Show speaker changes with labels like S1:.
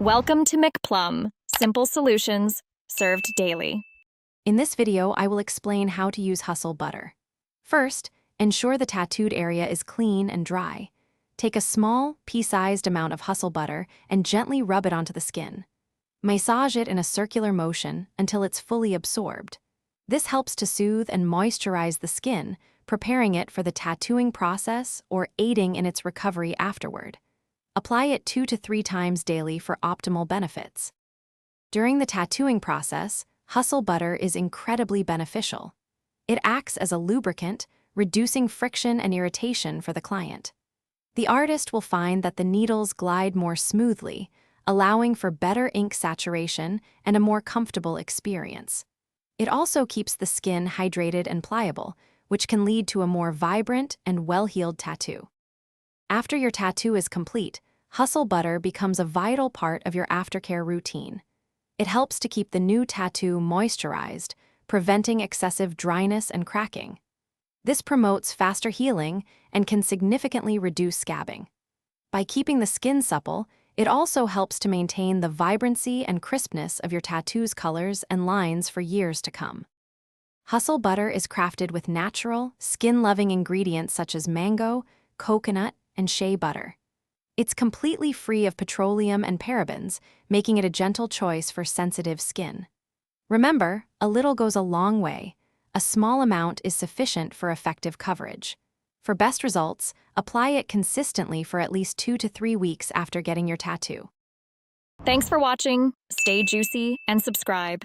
S1: Welcome to McPlum, simple solutions served daily.
S2: In this video, I will explain how to use Hustle Butter. First, ensure the tattooed area is clean and dry. Take a small, pea-sized amount of Hustle Butter and gently rub it onto the skin. Massage it in a circular motion until it's fully absorbed. This helps to soothe and moisturize the skin, preparing it for the tattooing process or aiding in its recovery afterward. Apply it 2 to 3 times daily for optimal benefits. During the tattooing process, Hustle Butter is incredibly beneficial. It acts as a lubricant, reducing friction and irritation for the client. The artist will find that the needles glide more smoothly, allowing for better ink saturation and a more comfortable experience. It also keeps the skin hydrated and pliable, which can lead to a more vibrant and well-healed tattoo. After your tattoo is complete, Hustle Butter becomes a vital part of your aftercare routine. It helps to keep the new tattoo moisturized, preventing excessive dryness and cracking. This promotes faster healing and can significantly reduce scabbing. By keeping the skin supple, it also helps to maintain the vibrancy and crispness of your tattoo's colors and lines for years to come. Hustle Butter is crafted with natural, skin-loving ingredients such as mango, coconut, and shea butter. It's completely free of petroleum and parabens, making it a gentle choice for sensitive skin. Remember, a little goes a long way. A small amount is sufficient for effective coverage. For best results, apply it consistently for at least 2 to 3 weeks after getting your tattoo.
S1: Thanks for watching. Stay juicy and subscribe.